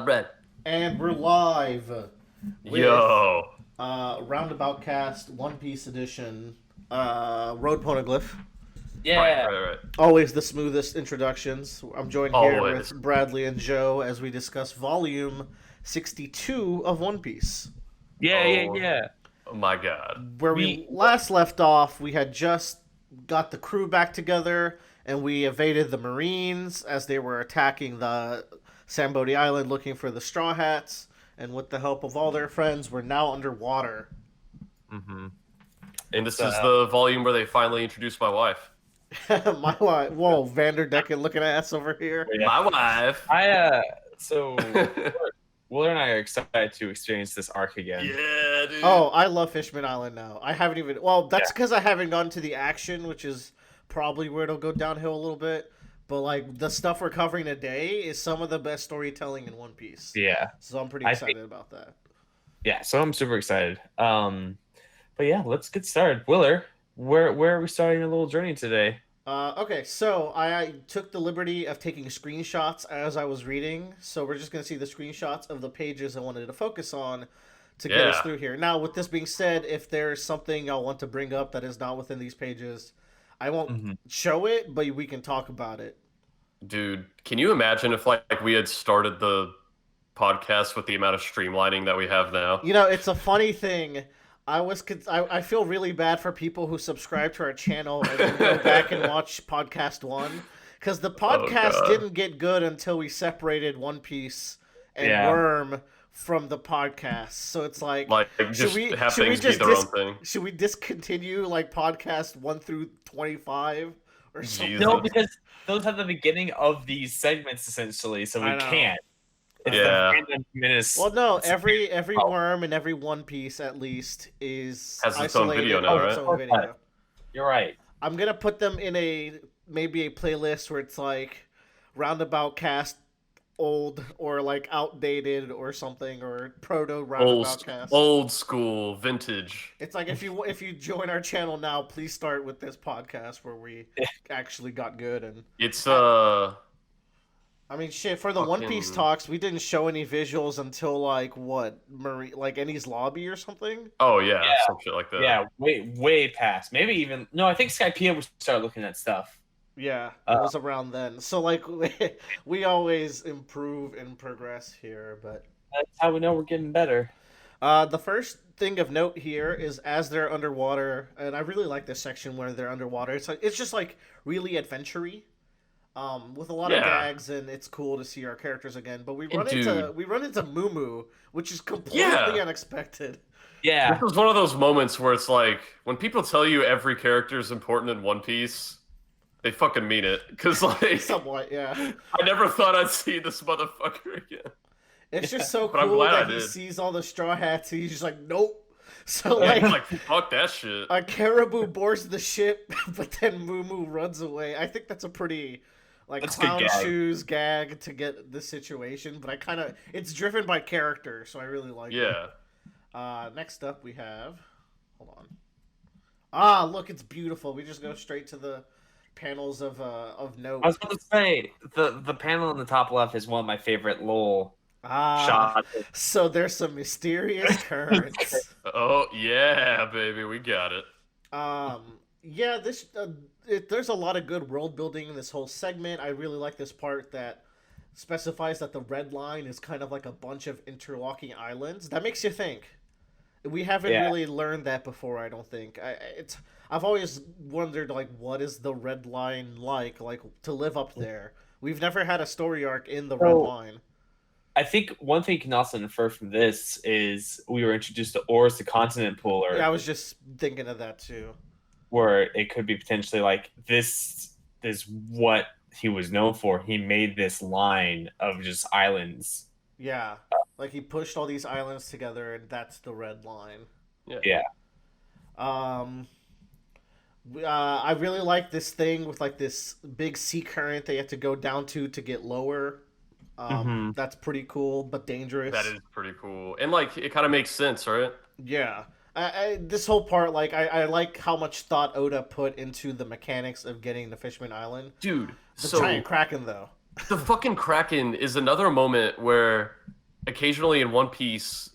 Brett. And we're live with Yo. Roundabout Cast One Piece Edition, Road Poneglyph. Right, Yeah. right, right. Always the smoothest introductions. I'm joined here Always. with Bradley and Joe as we discuss Volume 62 of One Piece. Oh, Yeah. oh my God. Where we last left off, we had just got the crew back together and we evaded the Marines as they were attacking the Sambodi Island looking for the Straw Hats. And with the help of all their friends, we're now underwater. Mm-hmm. And this is the volume where they finally introduced my wife. My wife. Whoa, Vanderdecken looking ass over here. Yeah. My wife. So Willer and I are excited to experience this arc again. Yeah, dude. Oh, I love Fishman Island now. I haven't even. Well, that's because I haven't gone to the action, which is probably where it'll go downhill a little bit. But like the stuff we're covering today is some of the best storytelling in One Piece. Yeah. So I'm pretty excited about that. Yeah, so I'm super excited. But yeah, let's get started. Willer, where are we starting a little journey today? Okay, so I took the liberty of taking screenshots as I was reading. So we're just going to see the screenshots of the pages I wanted to focus on to get us through here. Now, with this being said, if there's something I want to bring up that is not within these pages, I won't show it, but we can talk about it. Dude, can you imagine if like we had started the podcast with the amount of streamlining that we have now? You know, it's a funny thing. I feel really bad for people who subscribe to our channel and then go back and watch podcast 1 because the podcast didn't get good until we separated One Piece and Worm from the podcast. So it's like just have things be their own thing. Should we discontinue like podcast 1 through 25 or something? Jesus. No, because those are the beginning of these segments essentially, so we can't. It's Yeah. the random minutes. Well, no, every Worm and every One Piece at least is has its own video now, right? Its own video. You're right. I'm gonna put them in maybe a playlist where it's like Roundabout Cast old or like outdated or something, or proto Roundabout Cast. Old school, vintage. It's like if you join our channel now, please start with this podcast where we actually got good. And it's I mean, shit, for the One Piece talks, we didn't show any visuals until, like, what, like Ennie's Lobby or something? Oh, yeah, some shit like that. Yeah, way past. Maybe even... No, I think Skypiea would start looking at stuff. Yeah, it was around then. So, like, we always improve and progress here, but... That's how we know we're getting better. The first thing of note here is as they're underwater, and I really like this section where they're underwater. It's just, like, really adventure-y. With a lot of gags, and it's cool to see our characters again. But we run into Moo, which is completely unexpected. Yeah, this was one of those moments where it's like when people tell you every character is important in One Piece, they fucking mean it. Because like, somewhat, yeah. I never thought I'd see this motherfucker again. It's just so cool that he sees all the Straw Hats, and he's just like, nope. So like fuck that shit. A Caribou boards the ship, but then Moo runs away. I think that's a pretty. That's clown shoes gag to get the situation, but it's driven by character, so I really like it. Yeah. Next up we have, hold on. Ah, look, it's beautiful. We just go straight to the panels of note. I was going to say the panel in the top left is one of my favorite LOL shots. So there's some mysterious currents. Oh yeah, baby, we got it. Yeah, this there's a lot of good world building in this whole segment. I really like this part that specifies that the red line is kind of like a bunch of interlocking islands. That makes you think. We haven't really learned that before, I don't think. I've always wondered, like, what is the red line like to live up there? We've never had a story arc in the red line. I think one thing you can also infer from this is we were introduced to Oars, the continent puller. Yeah, I was just thinking of that too. Where it could be potentially like this is what he was known for. He made this line of just islands. Yeah, like he pushed all these islands together, and that's the red line. Yeah. I really like this thing with like this big sea current they have to go down to get lower. That's pretty cool, but dangerous. That is pretty cool, and like it kind of makes sense, right? Yeah. This whole part, like, I like how much thought Oda put into the mechanics of getting to Fishman Island. Dude, the giant kraken, though. The fucking Kraken is another moment where occasionally in One Piece,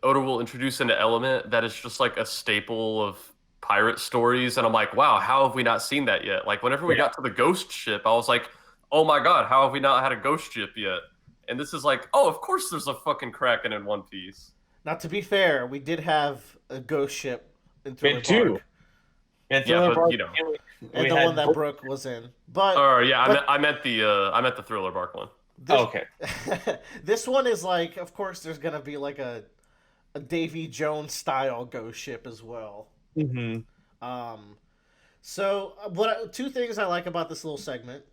Oda will introduce an element that is just like a staple of pirate stories, and I'm like, wow, how have we not seen that yet? Like whenever we got to the ghost ship, I was like, oh my god, how have we not had a ghost ship yet? And this is like, oh, of course there's a fucking Kraken in One Piece. Now, to be fair, we did have a ghost ship in Thriller And two. Bark, And Yeah, Thriller but, Bark, you know. and we the had one that Brooke was in. But Or yeah, but I meant the Thriller Bark one. this, okay. this one is like, of course, there's gonna be like a Davy Jones style ghost ship as well. Mm-hmm. So two things I like about this little segment.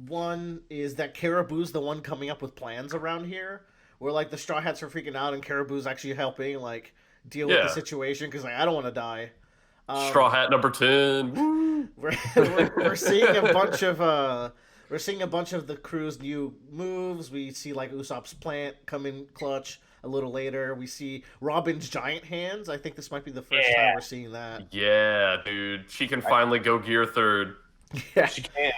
One is that Caribou's the one coming up with plans around here, where like the Straw Hats are freaking out and Caribou's actually helping like deal with the Yeah. situation because like I don't want to die. Straw Hat number 10. Woo! We're seeing a bunch of the crew's new moves. We see like Usopp's plant come in clutch a little later. We see Robin's giant hands. I think this might be the first time we're seeing that. Yeah, dude. She can finally go gear third. Yeah. She can.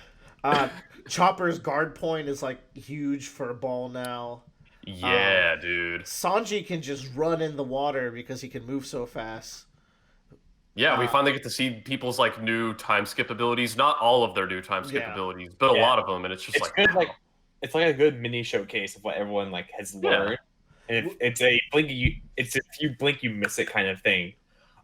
Chopper's guard point is like huge for Ball now. Yeah, dude. Sanji can just run in the water because he can move so fast. Yeah, we finally get to see people's like new time skip abilities. Not all of their new time skip Yeah. abilities, but a lot of them, and it's just It's like, good, like it's like a good mini showcase of what everyone like has learned. And it's a blink it's if you blink you miss it kind of thing.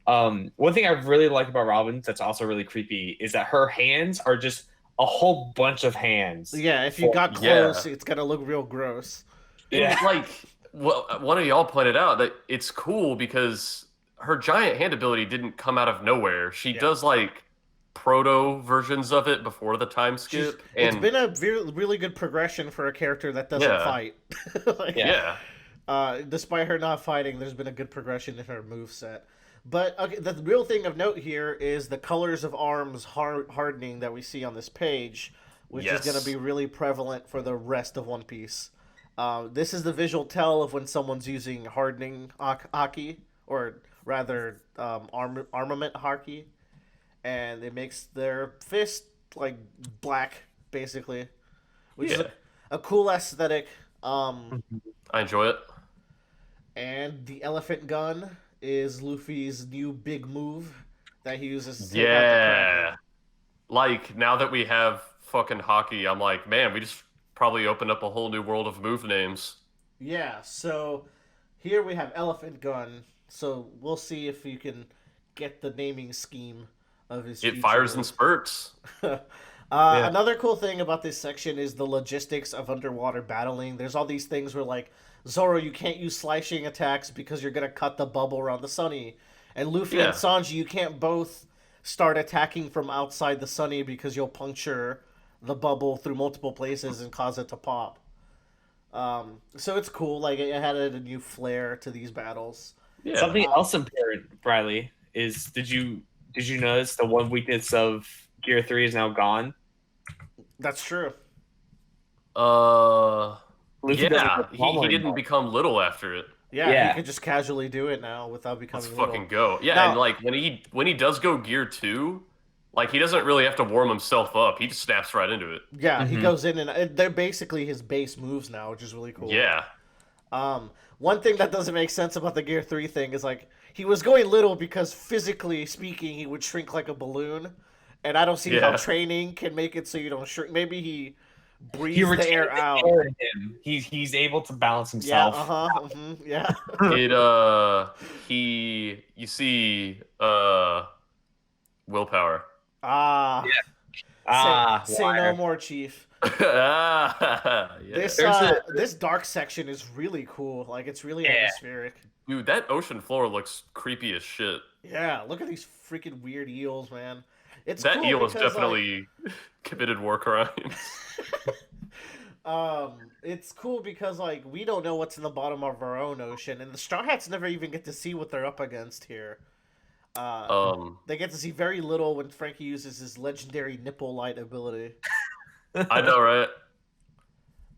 One thing I really like about Robin that's also really creepy is that her hands are just a whole bunch of hands. Yeah, if you got close, it's gonna look real gross. yeah. Like, well, one of y'all pointed out that it's cool because her giant hand ability didn't come out of nowhere. She does like proto versions of it before the time skip. It's been a really good progression for a character that doesn't fight. Like, despite her not fighting, there's been a good progression in her moveset. But okay, the real thing of note here is the colors of arms hardening that we see on this page, which is going to be really prevalent for the rest of One Piece. This is the visual tell of when someone's using hardening haki, or rather armament haki, and it makes their fist like black, basically, which is a cool aesthetic. I enjoy it. And the elephant gun is Luffy's new big move that he uses to take out the Kraken. Like, now that we have fucking hockey, I'm like, man, we just probably opened up a whole new world of move names. Yeah, so here we have elephant gun, so we'll see if you can get the naming scheme of his It fires in spurts. Another cool thing about this section is the logistics of underwater battling. There's all these things where, like, Zoro, you can't use slashing attacks because you're going to cut the bubble around the sunny. And Luffy and Sanji, you can't both start attacking from outside the sunny because you'll puncture the bubble through multiple places and cause it to pop. So it's cool. Like, it had a new flair to these battles. Yeah. Something else important, Briley, is did you notice the one weakness of Gear 3 is now gone? That's true. Luffy he didn't become little after it. Yeah, he can just casually do it now without becoming little. Let's fucking go. Yeah, now, and like when he does go Gear 2, like he doesn't really have to warm himself up. He just snaps right into it. Yeah, he goes in and they're basically his base moves now, which is really cool. Yeah. One thing that doesn't make sense about the Gear 3 thing is like he was going little because physically speaking he would shrink like a balloon. And I don't see how training can make it so you don't shrink. Maybe he breathes the air out. He's able to balance himself. Yeah, yeah. You see willpower. Say no more, Chief. This dark section is really cool. Like, it's really atmospheric. Dude, that ocean floor looks creepy as shit. Yeah, look at these freaking weird eels, man. It's that cool eel because, has definitely committed war crimes. It's cool because like we don't know what's in the bottom of our own ocean, and the Straw Hats never even get to see what they're up against here. They get to see very little when Frankie uses his legendary nipple light ability. I know, right?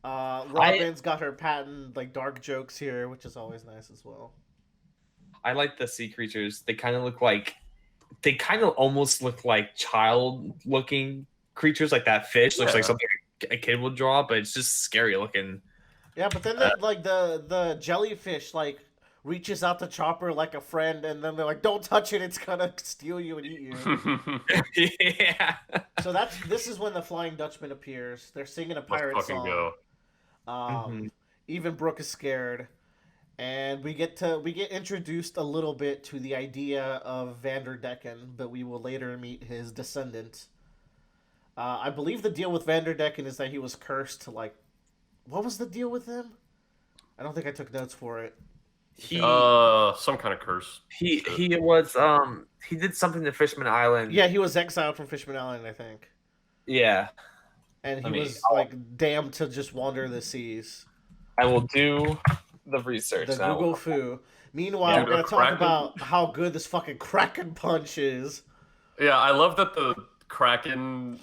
Robin's got her patent like dark jokes here, which is always nice as well. I like the sea creatures. They kind of almost look like child-looking creatures, like that fish looks like something a a kid would draw, but it's just scary looking. Yeah, but then the jellyfish like reaches out to Chopper like a friend, and then they're like, "Don't touch it; it's gonna steal you and eat you." Yeah. So this is when the Flying Dutchman appears. They're singing a Let's pirate fucking song. go. Even Brooke is scared, and we get introduced a little bit to the idea of Vanderdecken, but we will later meet his descendant. I believe the deal with Vanderdecken is that he was cursed to like. What was the deal with him? I don't think I took notes for it. Some kind of curse. He did something to Fishman Island. Yeah, he was exiled from Fishman Island, I think. Yeah. And he was like damned to just wander the seas. I will do the research. The Google Foo. Meanwhile, we're gonna talk about how good this fucking Kraken punch is. Yeah, I love that the Kraken,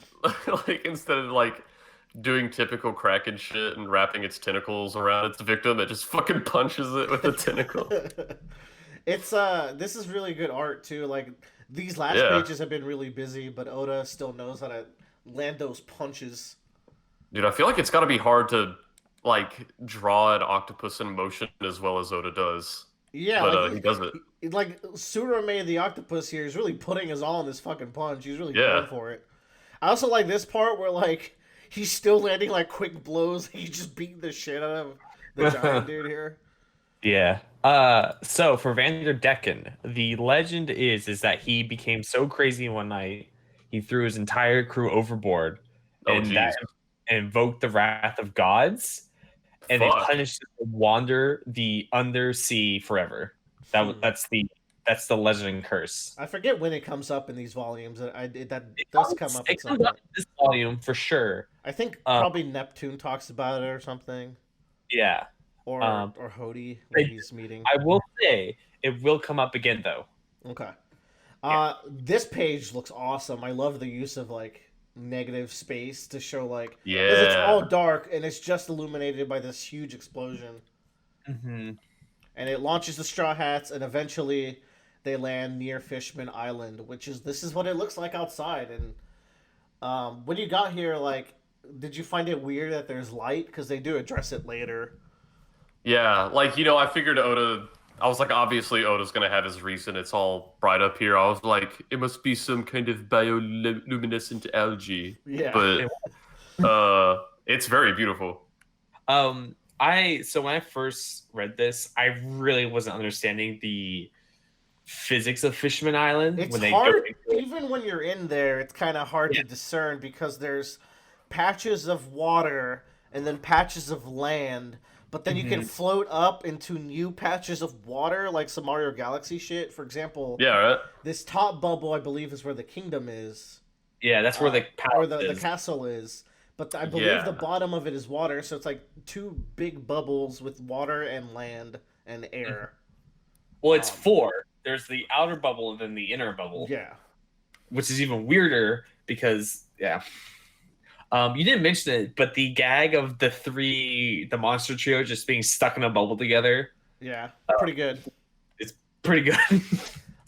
like instead of like doing typical Kraken shit and wrapping its tentacles around its victim, it just fucking punches it with a tentacle. It's this is really good art too. Like these last pages have been really busy, but Oda still knows how to land those punches. Dude, I feel like it's got to be hard to like draw an octopus in motion as well as Oda does. Yeah, but like, he does it. Like Surame the octopus here is really putting his all in this fucking punch. He's really going for it. I also like this part where like he's still landing like quick blows. He's just beating the shit out of the giant dude here. Yeah. So for Vanderdecken, the legend is that he became so crazy one night he threw his entire crew overboard, and that invoked the wrath of gods, and they punished him to wander the undersea forever. That's the legend and curse. I forget when it comes up in these volumes. That does come up. It comes up in this volume for sure. I think probably Neptune talks about it or something. Yeah. Or Hody when he's meeting. I will say it will come up again though. Okay. This page looks awesome. I love the use of like negative space to show like because it's all dark and it's just illuminated by this huge explosion. Mm-hmm. And it launches the Straw Hats, and eventually they land near Fishman Island, this is what it looks like outside. And when you got here, like, did you find it weird that there's light? Because they do address it later. Yeah, like, I figured I was like, obviously Oda's gonna have his reason. It's all bright up here. I was like, it must be some kind of bioluminescent algae. Yeah. But it's very beautiful. So when I first read this, I really wasn't understanding the physics of Fishman Island. It's hard, even when you're in there, it's kind of hard to discern because there's patches of water and then patches of land, but then you can float up into new patches of water, like some Mario Galaxy shit. For example, this top bubble, I believe, is where the kingdom is. Yeah, that's where the castle is. But I believe the bottom of it is water, so it's like two big bubbles with water and land and air. Well, it's four. There's the outer bubble and then the inner bubble. Yeah. Which is even weirder because, you didn't mention it, but the gag of the monster trio just being stuck in a bubble together. Yeah, pretty good. It's pretty good.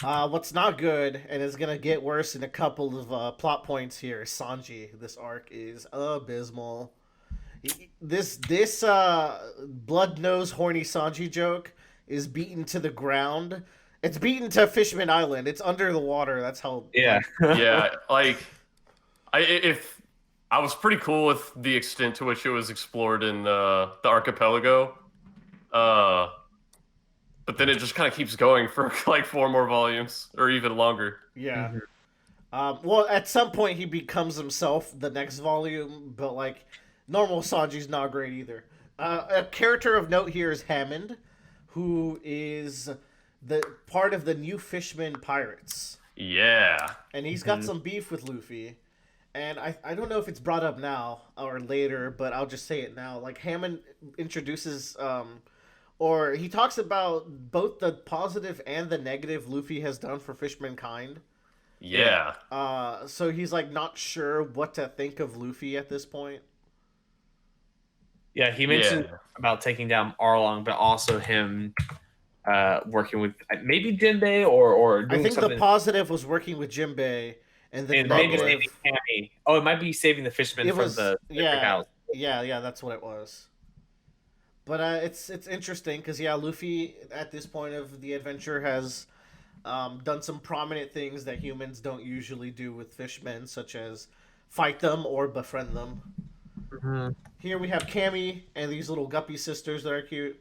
What's not good, and is gonna get worse in a couple of plot points here, Sanji. This arc is abysmal. This blood nose horny Sanji joke is beaten to the ground. It's beaten to Fishman Island. It's under the water. That's how. Yeah. Like, I was pretty cool with the extent to which it was explored in the archipelago. But then it just kind of keeps going for like 4 more volumes or even longer. Yeah. Well, at some point he becomes himself the next volume, but like normal Sanji's not great either. A character of note here is Hammond, who is the part of the new Fishman pirates. Yeah. And he's got some beef with Luffy. And I don't know if it's brought up now or later, but I'll just say it now. Like Hammond introduces or he talks about both the positive and the negative Luffy has done for Fishmankind. Yeah. So he's like not sure what to think of Luffy at this point. Yeah, he mentioned about taking down Arlong, but also him working with maybe Jinbei or doing I think something. the positive was working with Jinbei, and the And maybe negative. saving Cammy. Oh, it might be saving the Fishman It from was the house. yeah, that's what it was. But it's interesting because yeah, Luffy at this point of the adventure has done some prominent things that humans don't usually do with fishmen, such as fight them or befriend them. Mm-hmm. Here we have Cammy and these little guppy sisters that are cute.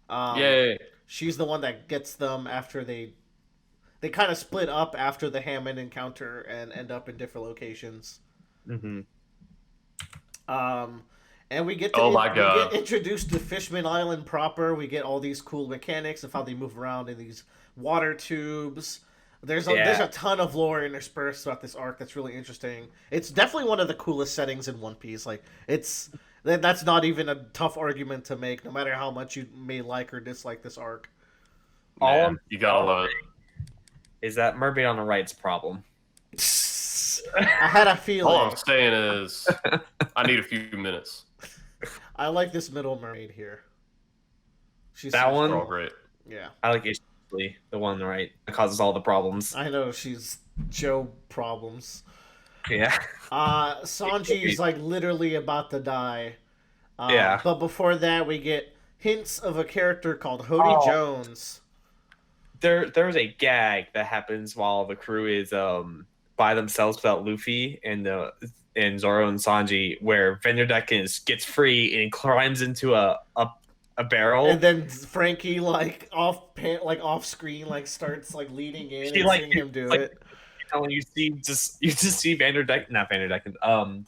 Um, Yay. she's the one that gets them after they kind of split up after the Hammond encounter and end up in different locations. Mm-hmm. Um, and we get to Oh my we God. get introduced to Fishman Island proper. We get all these cool mechanics of how they move around in these water tubes. There's a ton of lore interspersed throughout this arc that's really interesting. It's definitely one of the coolest settings in One Piece. Like that's not even a tough argument to make, no matter how much you may like or dislike this arc. Man, you gotta love it. Is that Mermaid on the Right's problem? I had a feeling. All I'm saying is, I need a few minutes. I like this middle mermaid here. She's That one? They're all great. Yeah. I like Shirley, the one on the right that causes all the problems. I know she's Joe problems. Yeah. Sanji's like literally about to die. Yeah. But before that, we get hints of a character called Hody Jones. There's a gag that happens while the crew is by themselves without Luffy and Zoro and Sanji, where Vanderdecken gets free and climbs into a barrel. And then Frankie off screen starts leading in and seeing him do it. You just see Vanderdecken,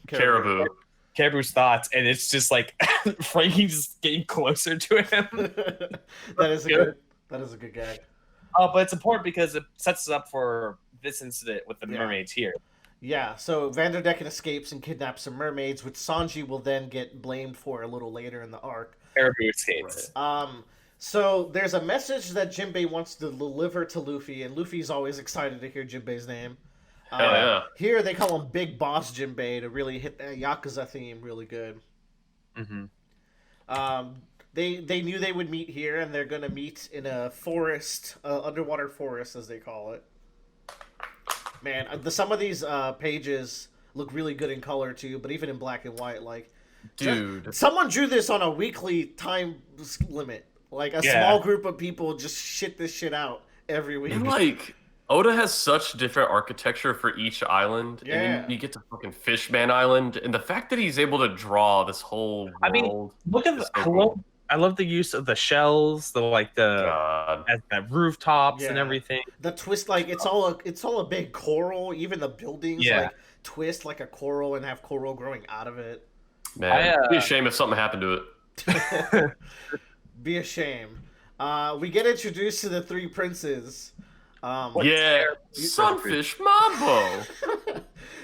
Caribou. Caribou's thoughts, and it's just like Frankie just getting closer to him. That is a good gag. But it's important because it sets us up for this incident with the mermaids here. Yeah, so Vanderdecken escapes and kidnaps some mermaids, which Sanji will then get blamed for a little later in the arc. Caribou escapes. So there's a message that Jinbei wants to deliver to Luffy, and Luffy's always excited to hear Jinbei's name. Hell yeah. Here they call him Big Boss Jinbei to really hit that Yakuza theme really good. Mm-hmm. They knew they would meet here, and they're gonna meet in a forest, underwater forest as they call it. Man, some of these pages look really good in color too, but even in black and white, dude, someone drew this on a weekly time limit. Small group of people just shit this shit out every week. And Oda has such different architecture for each island, and then you get to fucking Fishman Island, and the fact that he's able to draw this whole world. I mean, look at I love the use of the shells, the rooftops and everything. The twist, it's all a big coral. Even the buildings twist like a coral and have coral growing out of it. Man, it'd be a shame if something happened to it. Be a shame. We get introduced to the three princes. Sunfish Mambo.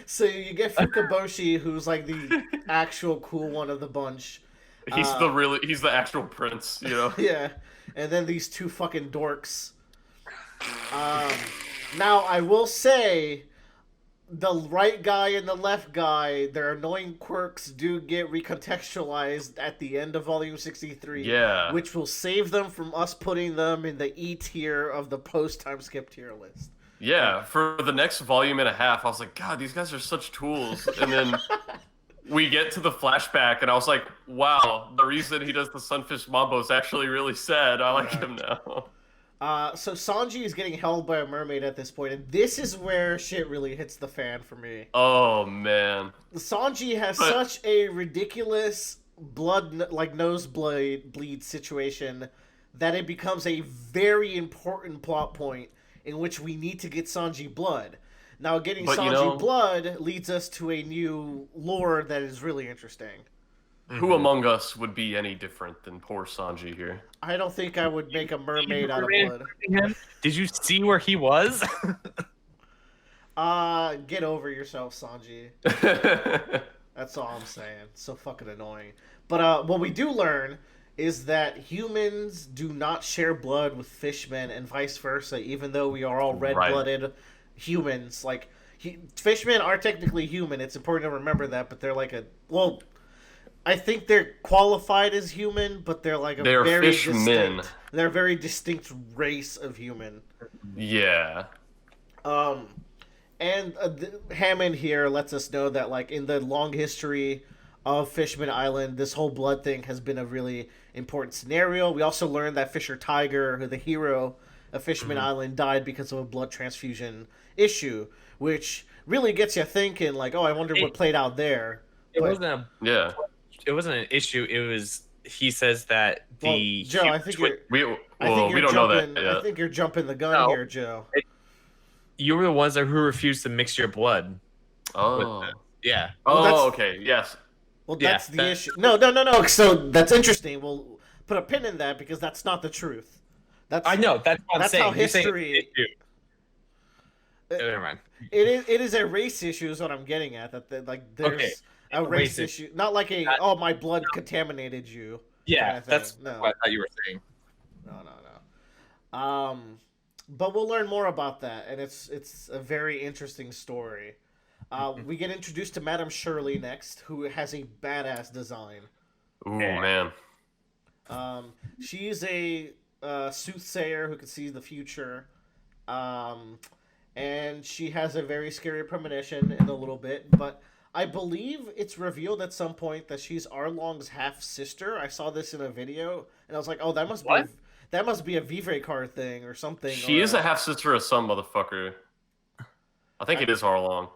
So you get Fukaboshi, who's the actual cool one of the bunch. He's the actual prince, you know? Yeah. And then these two fucking dorks. Now, I will say, the right guy and the left guy, their annoying quirks do get recontextualized at the end of Volume 63. Yeah. Which will save them from us putting them in the E tier of the post-time skip tier list. Yeah, for the next volume and a half, I was like, God, these guys are such tools. And then we get to the flashback, and I was like, wow, the reason he does the Sunfish Mambo is actually really sad. I like him now. So Sanji is getting held by a mermaid at this point, and this is where shit really hits the fan for me. Oh, man. Sanji has such a ridiculous nosebleed situation that it becomes a very important plot point in which we need to get Sanji blood. Now, getting Sanji blood leads us to a new lore that is really interesting. Who among us would be any different than poor Sanji here? I don't think I would make a mermaid out of blood. Did you see where he was? Get over yourself, Sanji. That's all I'm saying. So fucking annoying. But what we do learn is that humans do not share blood with fishmen and vice versa, even though we are all red-blooded humans. Fishmen are technically human. It's important to remember that, but they're I think they're qualified as human, but they're very fishmen. They're a very distinct race of human. Yeah. And Hammond here lets us know that, like, in the long history of Fishman Island, this whole blood thing has been a really important scenario. We also learned that Fisher Tiger, the hero of Fishman Island, died because of a blood transfusion issue, which really gets you thinking, like, oh, I wonder what played out there. It But, wasn't a Yeah. it wasn't an issue. It was he says that well, the Joe, I think you're. We I think you're we don't know jumping. that I yet. think you're jumping the gun No. here, Joe. you were the ones who refused to mix your blood. Oh. Yeah. Well, that's- Oh, okay. Yes. Well, Yeah, that's the that- issue. No. So that's interesting. We'll put a pin in that because that's not the truth. That's I know. That's what I'm That's saying. how You're saying history- it's an issue. Never mind. It is a race issue is what I'm getting at. Like there's Okay. a race Race issue, not like a my blood contaminated you. Yeah, kinda thing. that's No. what I thought you were saying. No. But we'll learn more about that, and it's a very interesting story. We get introduced to Madame Shirley next, who has a badass design. Ooh, Yeah. man. She's a soothsayer who can see the future. And she has a very scary premonition in a little bit, but I believe it's revealed at some point that she's Arlong's half sister. I saw this in a video, and I was like, "Oh, that must What? be a Vivre card thing or something." She or is a half sister of some motherfucker. I think it is Harlong.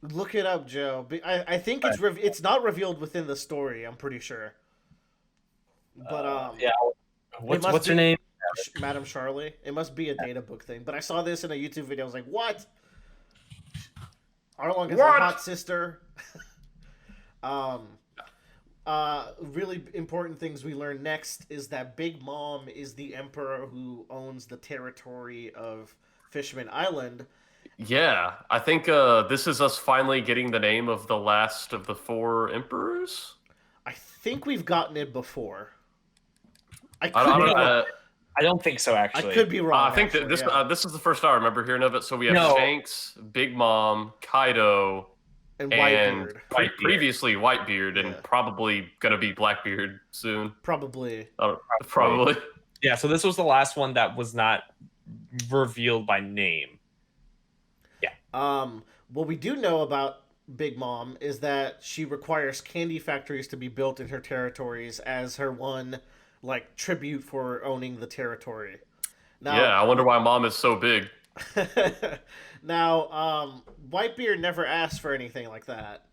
Look it up, Joe. I think it's not revealed within the story. I'm pretty sure. But Yeah. must What's her be- name? Madame Charlie. It must be a data book thing. But I saw this in a YouTube video. I was like, what? Arlong is a What? hot sister. Really important things we learn next is that Big Mom is the emperor who owns the territory of Fishman Island. Yeah, I think this is us finally getting the name of the last of the 4 emperors. I think we've gotten it before. I I don't could be know. wrong. I don't think so. Actually, I could be wrong. I think that actually, this yeah. this is the first I remember hearing of it. So we have No. Shanks, Big Mom, Kaido, and and Whitebeard. Whitebeard. previously Whitebeard, and Yeah. probably gonna be Blackbeard soon. Probably. Probably. Yeah. So this was the last one that was not revealed by name. What we do know about Big Mom is that she requires candy factories to be built in her territories as her one like tribute for owning the territory. Now, Yeah, I wonder why Mom is so big. now, Whitebeard never asked for anything like that,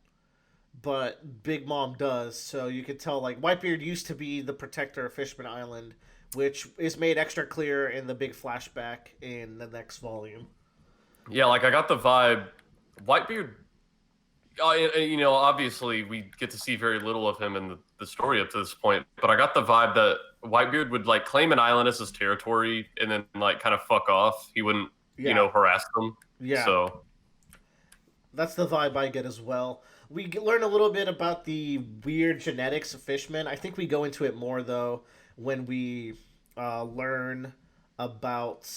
but Big Mom does. So you could tell like Whitebeard used to be the protector of Fishman Island, which is made extra clear in the big flashback in the next volume. Yeah, like I got the vibe. Whitebeard, obviously we get to see very little of him in the story up to this point, but I got the vibe that Whitebeard would like claim an island as his territory and then like kind of fuck off. He wouldn't, Yeah. harass them. Yeah. So That's the vibe I get as well. We learn a little bit about the weird genetics of Fishman. I think we go into it more, though, when we learn about,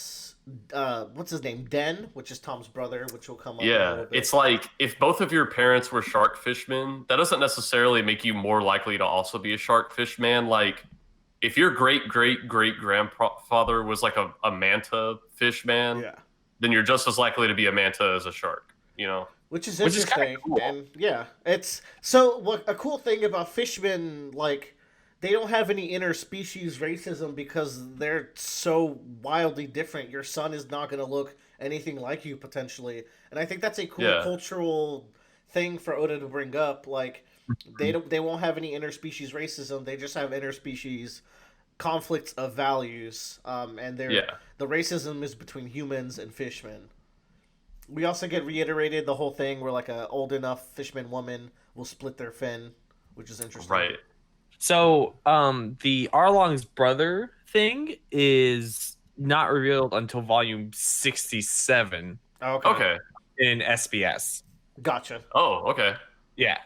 what's his name? Den, which is Tom's brother, which will come up in a yeah, little bit. it's like if both of your parents were shark fishmen, that doesn't necessarily make you more likely to also be a shark fishman. Like if your great great great grandfather was like a manta fishman, Yeah. then you're just as likely to be a manta as a shark. Which is Which is interesting. kinda cool. And yeah, it's so what a cool thing about Fishmen, like they don't have any interspecies racism because they're so wildly different. Your son is not going to look anything like you potentially, and I think that's a cool Yeah. cultural thing for Oda to bring up. Like they won't have any interspecies racism. They just have interspecies conflicts of values. And the racism is between humans and Fishmen. We also get reiterated the whole thing where like a old enough Fishman woman will split their fin, which is interesting. Right. So, the Arlong's brother thing is not revealed until volume 67 Okay. Okay. in SBS. Gotcha. Oh, okay. Yeah.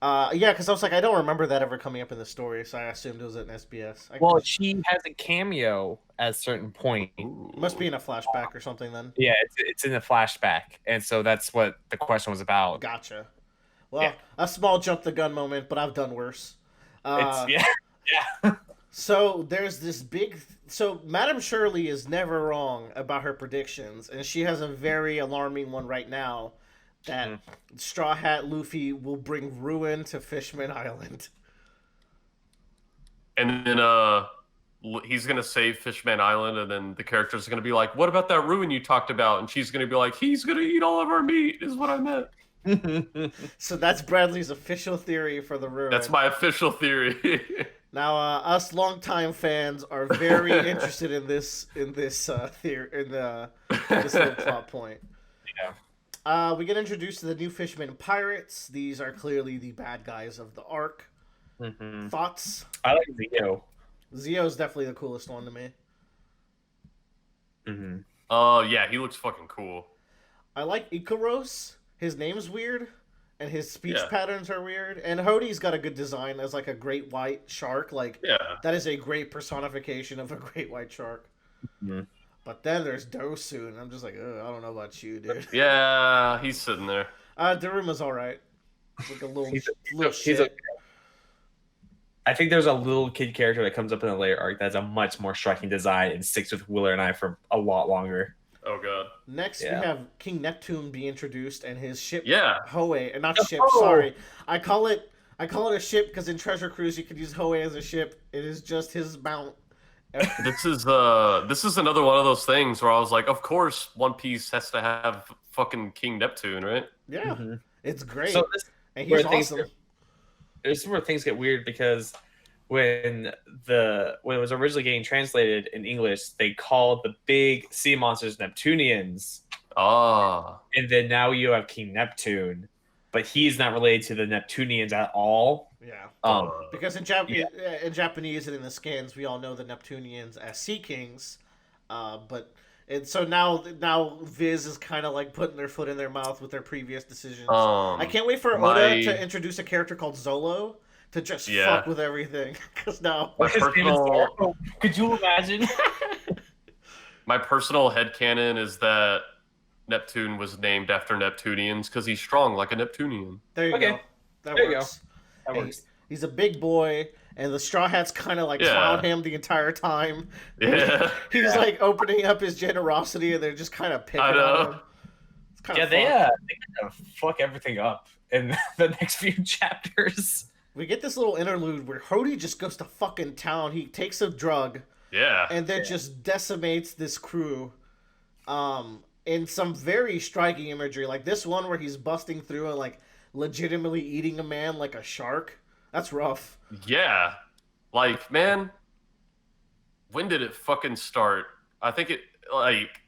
Yeah, because I was like, I don't remember that ever coming up in the story, so I assumed it was an SBS. Well, she has a cameo at a certain point. Must be in a flashback or something then. Yeah, it's in a flashback, and so that's what the question was about. Gotcha. Well, Yeah. a small jump the gun moment, but I've done worse. It's, yeah. So there's this big So Madam Shirley is never wrong about her predictions, and she has a very alarming one right now that Straw Hat Luffy will bring ruin to Fishman Island. And then he's gonna save Fishman Island, and then the characters are gonna be like, "What about that ruin you talked about?" And she's gonna be like, "He's gonna eat all of our meat," is what I meant. So that's Bradley's official theory for the ruin. That's my official theory. Now, us longtime fans are very interested in this theory this little plot point. Yeah. We get introduced to the new Fishman pirates. These are clearly the bad guys of the arc. Thoughts? I like Zio. Zio's definitely the coolest one to me. Yeah, he looks fucking cool. I like Ikaros. His name's weird, and his speech patterns are weird. And Hodie's got a good design as like a great white shark. Like that is a great personification of a great white shark. But then there's Dosu, and I'm just like, ugh, I don't know about you, dude. Yeah, he's sitting there. Daruma's all right. Like a little shit. I think there's a little kid character that comes up in the later arc that's a much more striking design and sticks with Willer and I for a lot longer. Oh god. Next, we have King Neptune be introduced and his ship. Hoe, and not ship. Sorry, I call it a ship because in Treasure Cruise you could use Hoe as a ship. It is just his mount. This is another one of those things where I was like, of course, One Piece has to have fucking King Neptune, right? Yeah, it's great. So and he's awesome. This is where things get weird because when it was originally getting translated in English, they called the big sea monsters Neptunians. And then now you have King Neptune, but he's not related to the Neptunians at all. Yeah. Because in Japanese and in the scans, we all know the Neptunians as Sea Kings, and so now Viz is kind of like putting their foot in their mouth with their previous decisions. I can't wait for Oda to introduce a character called Zolo to just fuck with everything. Because now, could you imagine? My personal headcanon is that Neptune was named after Neptunians because he's strong like a Neptunian. There you go. That works. That works. He's a big boy, and the Straw Hats kind of like clown him the entire time. Yeah. He's like opening up his generosity, and they're just kind of picking on him. It's kind of they kind of fuck everything up in the next few chapters. We get this little interlude where Hodie just goes to fucking town. He takes a drug. Yeah. And then just decimates this crew. In some very striking imagery. Like this one where he's busting through and like legitimately eating a man like a shark. That's rough. Yeah. Like, man, when did it fucking start? I think it, like,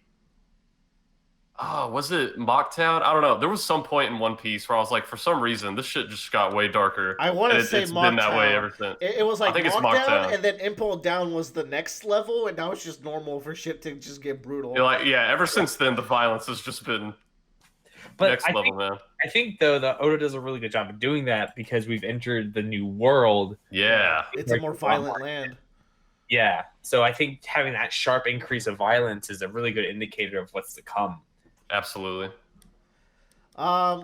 was it Mocktown? I don't know. There was some point in One Piece where I was like, for some reason, this shit just got way darker. I want to say it's Mocktown. been that way ever since. It was like I think it's Mocktown, and then Impel Down was the next level, and now it's just normal for shit to just get brutal. You're like, ever since then, the violence has just been next level, man. I think, though, that Oda does a really good job of doing that because we've entered the new world. Yeah. It's a more violent land. Yeah. So I think having that sharp increase of violence is a really good indicator of what's to come. Absolutely.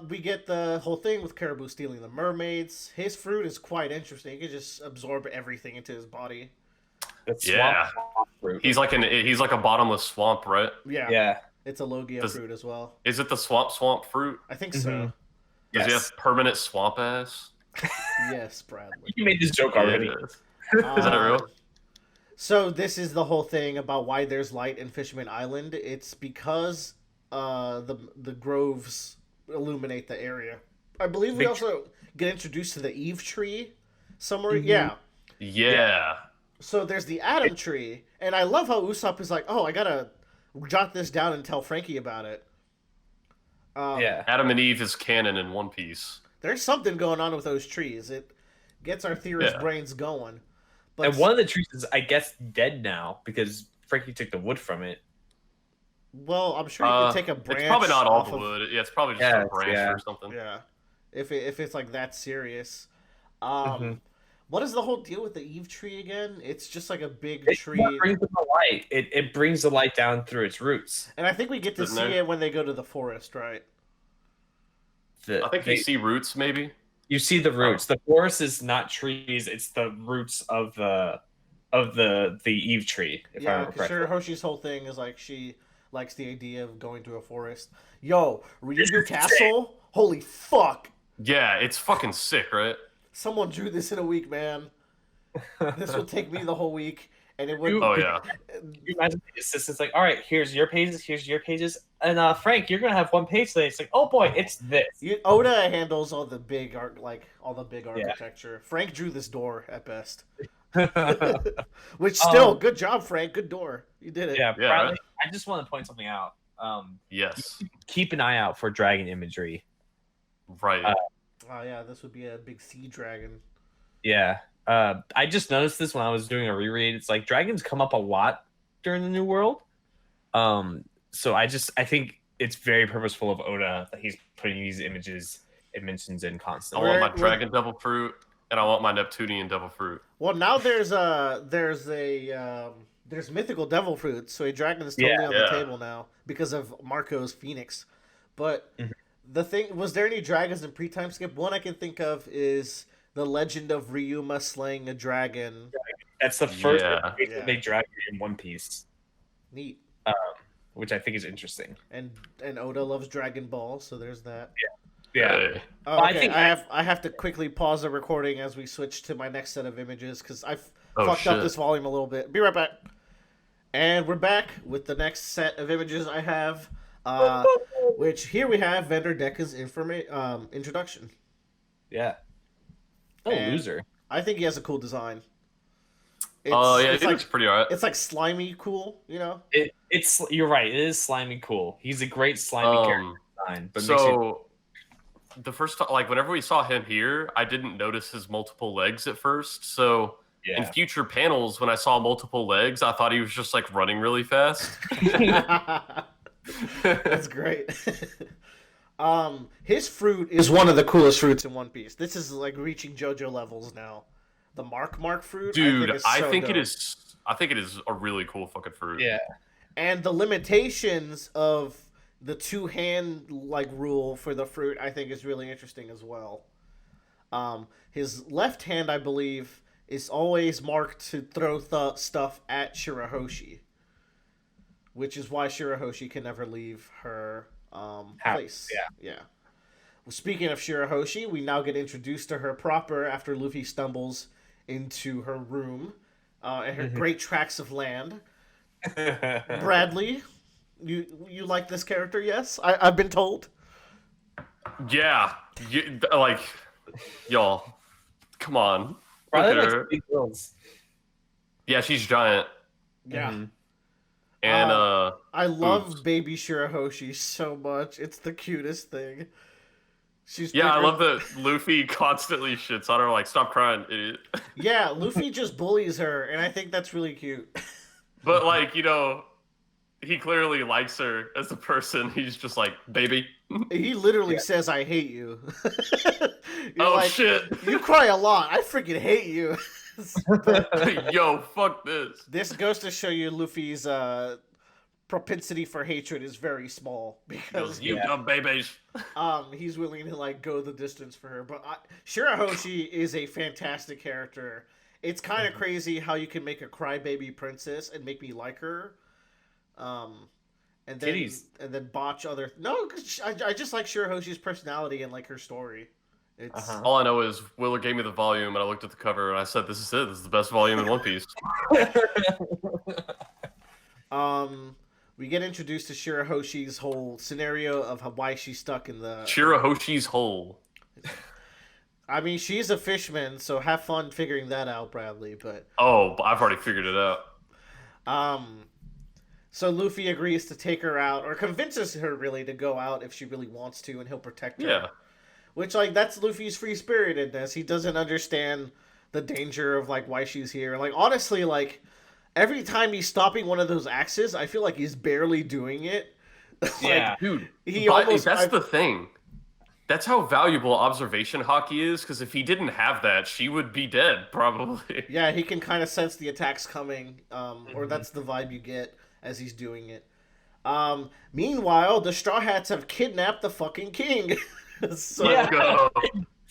We get the whole thing with Caribou stealing the mermaids. His fruit is quite interesting. He can just absorb everything into his body. Swamp fruit. He's like a bottomless swamp, right? Yeah. Yeah. It's a Logia fruit as well. Is it the swamp fruit? I think so. Does he have permanent swamp ass? Yes, Bradley. You made this joke already. Is that real? So this is the whole thing about why there's light in Fishman Island. It's because the groves illuminate the area. I believe we also get introduced to the Eve tree somewhere. Yeah. So there's the Adam tree, and I love how Usopp is like, "Oh, I gotta jot this down and tell Frankie about it." Adam and Eve is canon in One Piece. There's something going on with those trees. It gets our theorist brains going. But and one of the trees is, I guess, dead now because Frankie took the wood from it. Well, I'm sure you can take a branch. It's probably not all the wood. Yeah, it's probably just a branch or something. Yeah, if it's like that serious. What is the whole deal with the Eve tree again? It's just like a big tree. It brings the light. It brings the light down through its roots. And I think we get to see it when they go to the forest, right? I think you see roots, maybe. You see the roots. The forest is not trees; it's the roots of the the Eve tree, if I Yeah, remember because correctly. Shirahoshi's whole thing is like she likes the idea of going to a forest. Yo, This Ryugu is insane. Castle? Holy fuck! Yeah, it's fucking sick, right? Someone drew this in a week, man. This would take me the whole week, and it would. You- Oh could yeah. you imagine the assistant's like, all right, here's your pages, and Frank, you're gonna have one page today. It's like, oh boy, it's this. Oda handles all the big art, like all the big Yeah. architecture. Frank drew this door at best, Yeah, which still good job, Frank. Good door. You did it. Yeah, Bradley, right. I just want to point something out. Yes. Keep an eye out for dragon imagery. Right. Oh yeah, this would be a big sea dragon. Yeah. I just noticed this when I was doing a reread. It's like dragons come up a lot during the New World. So I think it's very purposeful of Oda that he's putting these images and mentions in I constantly. want my We're- dragon devil fruit, and I want my Neptunian devil fruit. Well, now there's mythical devil fruit, so a dragon is totally Yeah, on yeah. the table now because of Marco's phoenix. But Mhm. the thing was, there any dragons in pre-time skip? One I can think of is the Legend of Ryuma slaying a dragon. That's the first Yeah. that they drag in One Piece, Neat. which I think is interesting. And Oda loves Dragon Ball, so there's that. Yeah. Hey. Oh, I okay. think- I have to quickly pause the recording as we switch to my next set of images because I've Oh, fucked up shit. this volume a little bit. Be right back. And we're back with the next set of images I have, which here we have Vendor Decca's introduction. Yeah. Oh, And- loser. I think he has a cool design. Oh yeah, it's he like looks pretty alright. it's like slimy cool, you know. It's you're right. It is slimy cool. He's a great slimy character design. But makes you, So the first time, like whenever we saw him here, I didn't notice his multiple legs at first. So in yeah. future panels, when I saw multiple legs, I thought he was just like running really fast. That's great. His fruit is one of the coolest fruits in One Piece. This is like reaching JoJo levels now. The Mark fruit, Dude, I think it dope. is. I think it is a really cool fucking fruit. Yeah. And the limitations of the two-hand like rule for the fruit, I think, is really interesting as well. His left hand, I believe, is always marked to throw stuff at Shirahoshi, which is why Shirahoshi can never leave her place. Yeah. Well, speaking of Shirahoshi, we now get introduced to her proper after Luffy stumbles into her room and her great tracts of land. Bradley, you like this character? Yes, I've been told. Yeah. Like, y'all, come on. Probably Look at like her. big girls. Yeah, she's giant. Yeah. Mhm. And I love Oops. baby Shirahoshi so much. It's the cutest thing. She's yeah, I bigger- love that Luffy constantly shits on her, like, stop crying, idiot. Yeah, Luffy just bullies her, and I think that's really cute. But like, he clearly likes her as a person. He's just like, baby. He literally says, "I hate you." You're Oh like, shit. You cry a lot. I freaking hate you. Yo, fuck this. This goes to show you Luffy's propensity for hatred is very small He because goes, you dumb babies. he's willing to like go the distance for her. But Shirahoshi is a fantastic character. It's kind of crazy how you can make a crybaby princess and make me like her. And then Kitties. and then botch other. No, 'cause I just like Shirahoshi's personality and like her story. It's Uh-huh. All I know is Willer gave me the volume, and I looked at the cover, and I said, "This is it. This is the best volume in One Piece." we get introduced to Shirahoshi's whole scenario of why she's stuck in the. Shirahoshi's hole. I mean, she's a fishman, so have fun figuring that out, Bradley. But Oh, I've already figured it out. so Luffy agrees to take her out, or convinces her really to go out if she really wants to, and he'll protect her. Yeah. Which, like, that's Luffy's free spiritedness. He doesn't understand the danger of like why she's here. Like, honestly, like every time he's stopping one of those axes, I feel like he's barely doing it. Like, Yeah. Dude, He but almost- that's I- the thing. That's how valuable observation hockey is, because if he didn't have that, she would be dead, probably. Yeah, he can kind of sense the attacks coming, or that's the vibe you get as he's doing it. Meanwhile, the Straw Hats have kidnapped the fucking king. So, Yeah. Go.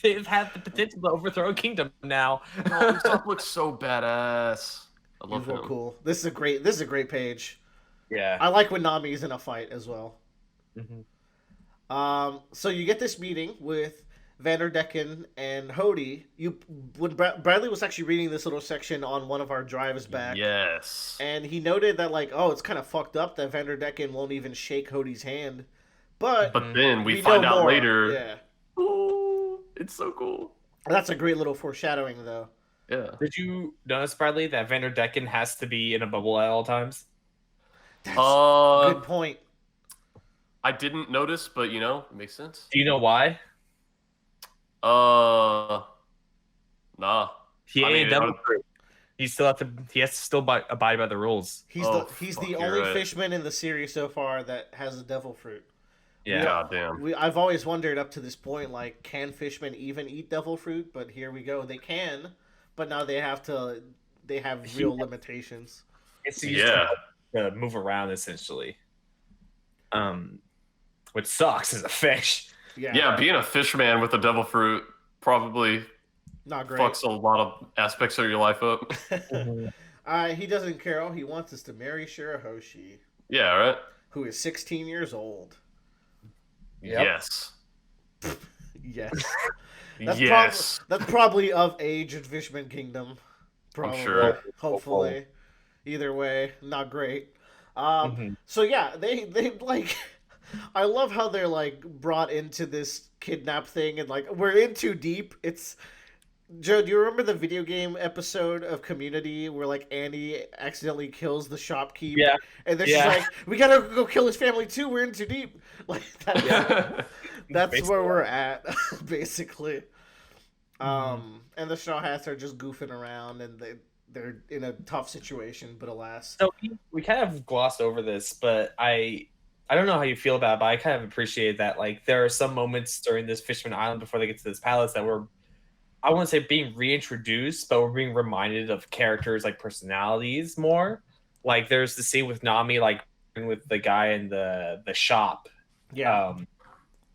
They've had the potential to overthrow a kingdom now. Oh, Usopp looks so badass. I He's love real him. cool. This is a great page. Yeah. I like when Nami's in a fight as well. hmm So you get this meeting with Vanderdecken and Hody. When Bradley was actually reading this little section on one of our drives back, Yes. and he noted that like, oh, it's kind of fucked up that Vanderdecken won't even shake Hody's hand, but But then we we know find out more. later. Yeah, Ooh, it's so cool. that's a great little foreshadowing, though. Yeah. Did you notice, Bradley, that Vanderdecken has to be in a bubble at all times? That's Uh, good point. I didn't notice, but it makes sense. Do you know why? Nah. He I ain't mean, a devil fruit. He still have to. He has to still abide by the rules. He's Oh, he's fuck, the you're only right. fishman in the series so far that has a devil fruit. Yeah. Goddamn. I've always wondered up to this point, like, can fishmen even eat devil fruit? But here we go. They can, but now they have to. They have real limitations. It's used Yeah. to move around essentially. Which sucks as a fish. Yeah, being a fishman with a devil fruit probably Not great. fucks a lot of aspects of your life up. He doesn't care. All he wants is to marry Shirahoshi, Yeah, right? who is 16 years old. Yep. Yes. Yes. Yes. That's probably of age in Fishman Kingdom. Probably. sure. Hopefully. Either way, not great. Mhm. So yeah, they like. I love how they're like brought into this kidnap thing and like we're in too deep. It's Joe. Do you remember the video game episode of Community where like Annie accidentally kills the shopkeep? Yeah. And then Yeah. she's like, "We gotta go kill his family too. We're in too deep." Like that's Basically. where we're at, basically. And the Straw Hats are just goofing around, and they're in a tough situation, but alas. So we kind of glossed over this, but I don't know how you feel about it, but I kind of appreciate that. Like there are some moments during this Fishman Island before they get to this palace that were, I wouldn't say being reintroduced, but we're being reminded of characters like personalities more. Like there's the scene with Nami, like with the guy in the shop. Yeah.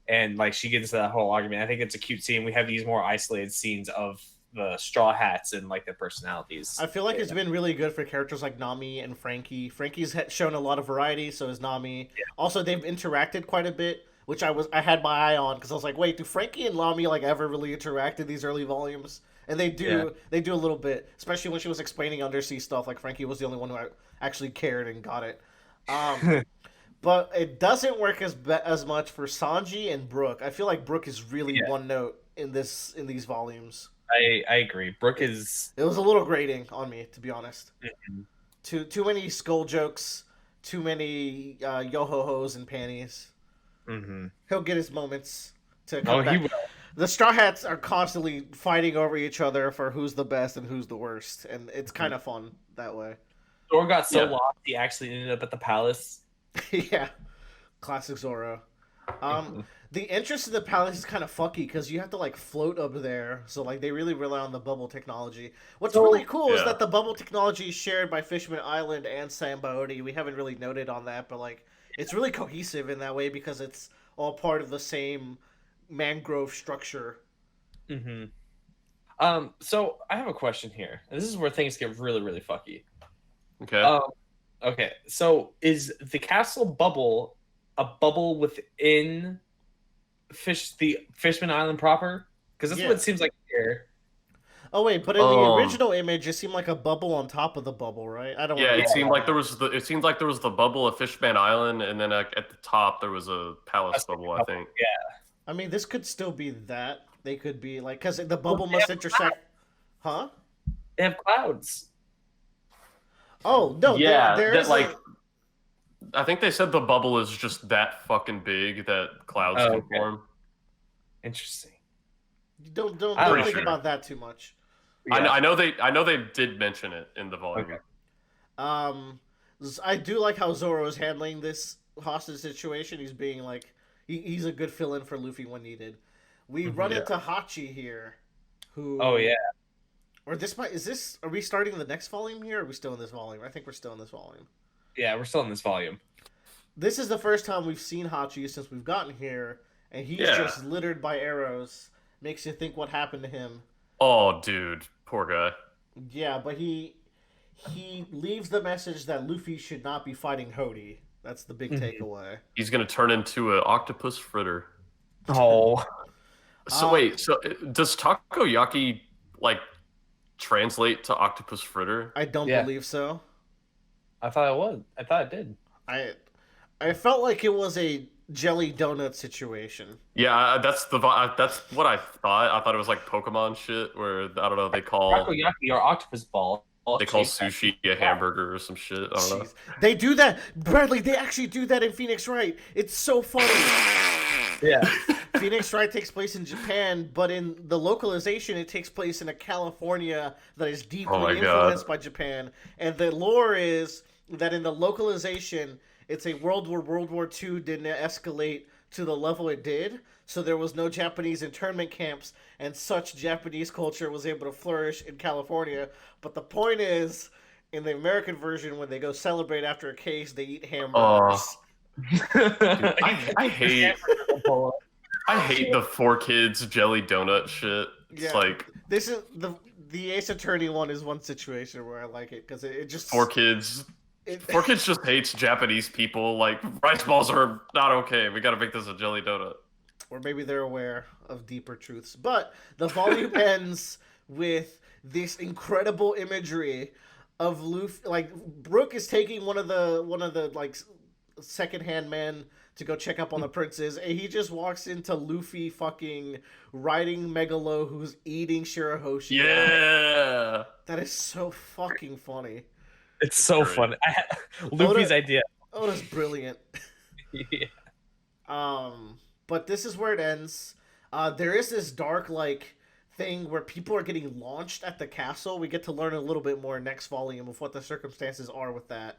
And like she gets into that whole argument. I think it's a cute scene. We have these more isolated scenes of the Straw Hats and like their personalities. I feel like it's been really good for characters like Nami and Frankie. Frankie's shown a lot of variety, so is Nami. Yeah. Also, they've interacted quite a bit, which I had my eye on because I was like, wait, do Frankie and Nami like ever really interact in these early volumes? And they do. Yeah. They do a little bit, especially when she was explaining undersea stuff. Like Frankie was the only one who actually cared and got it. But it doesn't work as much for Sanji and Brooke. I feel like Brooke is really one note in these volumes. I agree. Brooke is. It was a little grating on me, to be honest. Mhm. Too many skull jokes, too many yo ho hos and panties. Mm-hmm. He'll get his moments to Oh, come he back. will. The Straw Hats are constantly fighting over each other for who's the best and who's the worst, and it's kind of fun that way. Thor got so Yeah. lost he actually ended up at the palace. Yeah, classic Zoro. The entrance to the palace is kind of fucky because you have to like float up there, so like they really rely on the bubble technology. What's really cool is Yeah. that the bubble technology is shared by Fishman Island and Sambaody. We haven't really noted on that, but like it's really cohesive in that way because it's all part of the same mangrove structure. Mm-hmm. So I have a question here. And this is where things get really, really fucky. Okay. Okay. So is the castle bubble a bubble within the Fishman Island proper? Because that's Yeah. what it seems like here. Oh wait, but in the Um, original image, it seemed like a bubble on top of the bubble, right? I don't. yeah, remember it seemed that. like there was the bubble of Fishman Island, and then at the top there was a palace bubble, I think. I mean, this could still be that. They could be like because the bubble must intersect. Huh? They have clouds. Oh no! Yeah, there that is like I think they said the bubble is just that fucking big that clouds Oh, can okay. form. Interesting. don't I'm think pretty sure. about that too much. I know they did mention it in the volume. Okay. I do like how Zoro is handling this hostage situation. He's being like he's a good fill-in for Luffy when needed. We run Yeah. into Hachi here, who Oh yeah. or are we starting the next volume here? Or are we still in this volume? I think we're still in this volume. Yeah, we're still in this volume. This is the first time we've seen Hachi since we've gotten here, and he's Yeah. just littered by arrows. Makes you think what happened to him. Oh, dude, poor guy. Yeah, but he he leaves the message that Luffy should not be fighting Hody. That's the big Mhm. takeaway. He's gonna turn into an octopus fritter. Oh, So wait, so does takoyaki like translate to octopus fritter? I don't Yeah. believe so. I thought it was. I thought it did. I I felt like it was a jelly donut situation. Yeah, that's what I thought. I thought it was like Pokemon shit, where I don't know, Takoyaki or octopus ball. they call sushi a hamburger or some shit. I don't know. Jeez. They do that, Bradley. They actually do that in Phoenix Wright. It's so funny. Yeah. Phoenix Wright takes place in Japan, but in the localization, it takes place in a California that is deeply Oh my influenced by Japan. And the lore is that in the localization, it's a world where World War II didn't escalate to the level it did, so there was no Japanese internment camps, and such Japanese culture was able to flourish in California. But the point is, in the American version, when they go celebrate after a case, they eat hamburgers. I hate the 4 Kids jelly donut shit. It's Yeah. like This is the Ace Attorney one is one situation where I like it because it just 4 Kids. it, 4 Kids just hates Japanese people. Like rice balls are not okay. We got to make this a jelly donut. or maybe they're aware of deeper truths. But the volume ends with this incredible imagery of Luffy. Like Brooke is taking one of the like secondhand men to go check up on the princes, and he just walks into Luffy fucking riding Megalo, who's eating Shirahoshi. Yeah. That is so fucking funny. It's so Great. fun. Luffy's idea. Oh, that's brilliant. Yeah. But this is where it ends. There is this dark like thing where people are getting launched at the castle. We get to learn a little bit more next volume of what the circumstances are with that.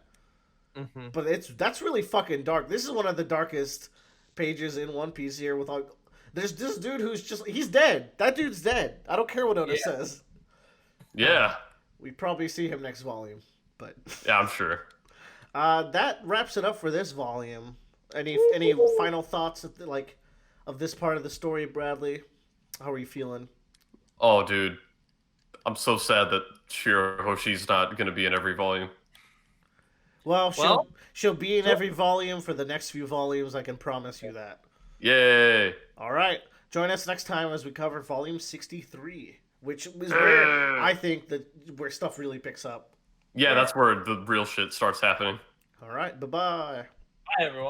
Mm-hmm. But that's really fucking dark. This is one of the darkest pages in One Piece here. With all, there's this dude who's just he's dead. That dude's dead. I don't care what Oda says. Yeah. We probably see him next volume. But Yeah, I'm sure. that wraps it up for this volume. Any final thoughts of this part of the story, Bradley? How are you feeling? Oh, dude. I'm so sad that Shirahoshi's not going to be in every volume. Well, Well- she'll be in every volume for the next few volumes. I can promise you that. Yay. All right, join us next time as we cover volume 63, which is where I think where stuff really picks up. Yeah, that's where the real shit starts happening. All right, bye bye. Hi, everyone.